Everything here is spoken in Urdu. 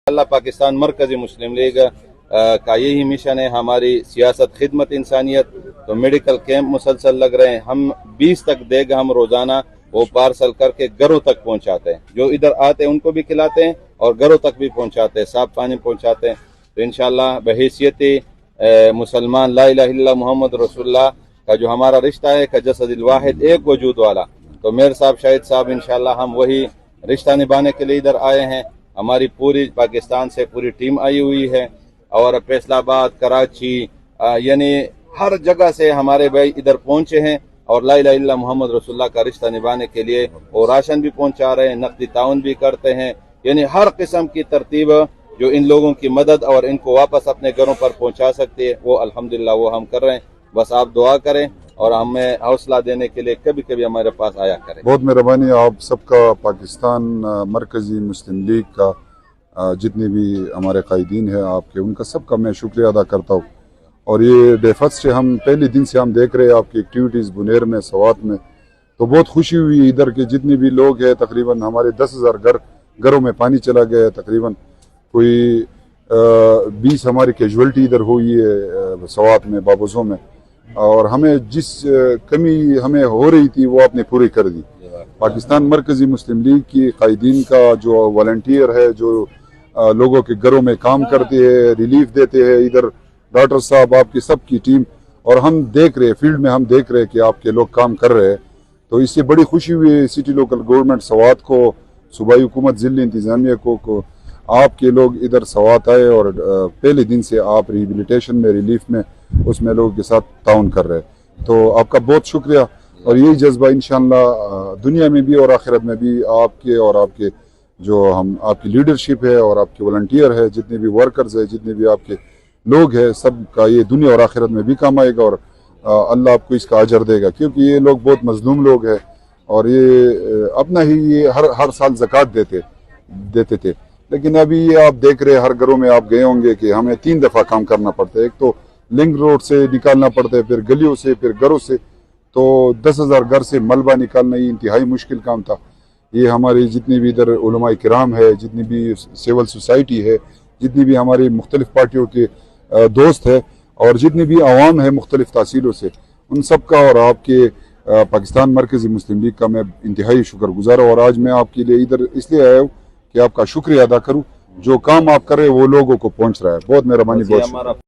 اللہ پاکستان مرکزی مسلم لیگ کا یہی مشن ہے ہماری سیاست خدمت انسانیت. تو میڈیکل کیمپ مسلسل لگ رہے ہیں. ہم 20 تک دیگ ہم روزانہ وہ پارسل کر کے گھروں تک پہنچاتے ہیں. جو ادھر آتے ہیں ان کو بھی کھلاتے ہیں اور گھروں تک بھی پہنچاتے ہیں, صاف پانی پہنچاتے ہیں. تو انشاءاللہ بحیثیت مسلمان لا الہ الا محمد رسول اللہ کا جو ہمارا رشتہ ہے کہ جسد الواحد ایک وجود والا, تو میر صاحب شاہد صاحب انشاءاللہ ہم وہی رشتہ نبھانے کے لیے ادھر آئے ہیں. ہماری پوری پاکستان سے پوری ٹیم آئی ہوئی ہے اور فیصل آباد, کراچی, یعنی ہر جگہ سے ہمارے بھائی ادھر پہنچے ہیں اور لا الہ الا محمد رسول اللہ کا رشتہ نبھانے کے لیے وہ راشن بھی پہنچا رہے ہیں, نقدی تعاون بھی کرتے ہیں. یعنی ہر قسم کی ترتیب جو ان لوگوں کی مدد اور ان کو واپس اپنے گھروں پر پہنچا سکتی ہے وہ الحمدللہ وہ ہم کر رہے ہیں. بس آپ دعا کریں اور ہمیں حوصلہ دینے کے لیے کبھی کبھی ہمارے پاس آیا کریں. بہت مہربانی آپ سب کا. پاکستان مرکزی مسلم لیگ کا جتنے بھی ہمارے قائدین ہیں آپ کے, ان کا سب کا میں شکریہ ادا کرتا ہوں. اور یہ ڈے فرسٹ سے ہم پہلے دن سے ہم دیکھ رہے ہیں آپ کی ایکٹیویٹیز بنیر میں, سوات میں, تو بہت خوشی ہوئی. ادھر کے جتنے بھی لوگ ہیں تقریباً ہمارے 10,000 گھروں میں پانی چلا گیا ہے. تقریباً کوئی 20 ہماری کیجولٹی ادھر ہوئی ہے سوات میں, بابوزوں میں, اور ہمیں جس کمی ہمیں ہو رہی تھی وہ آپ نے پوری کر دی. پاکستان مرکزی مسلم لیگ کی قائدین کا جو والنٹیئر ہے, جو لوگوں کے گھروں میں کام کرتے ہیں, ریلیف دیتے ہیں, ادھر ڈاکٹر صاحب آپ کی سب کی ٹیم, اور ہم دیکھ رہے فیلڈ میں, ہم دیکھ رہے کہ آپ کے لوگ کام کر رہے ہیں. تو اس سے بڑی خوشی ہوئی سٹی لوکل گورنمنٹ سوات کو, صوبائی حکومت ضلع انتظامیہ کو آپ کے لوگ ادھر سوات آئے اور پہلے دن سے آپ ریہیبلیٹیشن میں, ریلیف میں, اس میں لوگوں کے ساتھ تعاون کر رہے ہیں. تو آپ کا بہت شکریہ. اور یہی جذبہ انشاءاللہ دنیا میں بھی اور آخرت میں بھی آپ کے اور آپ کے جو آپ کی لیڈرشپ ہے اور آپ کے والنٹیئر ہے, جتنے بھی ورکرز ہیں, جتنے بھی آپ کے لوگ ہیں, سب کا یہ دنیا اور آخرت میں بھی کام آئے گا اور اللہ آپ کو اس کا اجر دے گا. کیونکہ یہ لوگ بہت مظلوم لوگ ہیں اور یہ اپنا ہی یہ ہر سال زکوٰۃ دیتے تھے. لیکن ابھی یہ آپ دیکھ رہے ہر گھروں میں آپ گئے ہوں گے کہ ہمیں 3 دفعہ کام کرنا پڑتا ہے. ایک تو لنک روڈ سے نکالنا پڑتا ہے, پھر گلیوں سے, پھر گھروں سے. تو 10,000 گھر سے ملبہ نکالنا یہ انتہائی مشکل کام تھا. یہ ہماری جتنی بھی ادھر علماء کرام ہے, جتنی بھی سول سوسائٹی ہے, جتنی بھی ہماری مختلف پارٹیوں کے دوست ہے, اور جتنی بھی عوام ہے مختلف تحصیلوں سے, ان سب کا اور آپ کے پاکستان مرکزی مسلم لیگ کا میں انتہائی شکر گزار ہوں. اور آج میں آپ کے لیے ادھر اس لیے آیا ہوں کہ آپ کا شکریہ ادا کروں. جو کام آپ کر رہے ہیں وہ لوگوں کو پہنچ رہا ہے. بہت مہربانی. بہت شکریہ.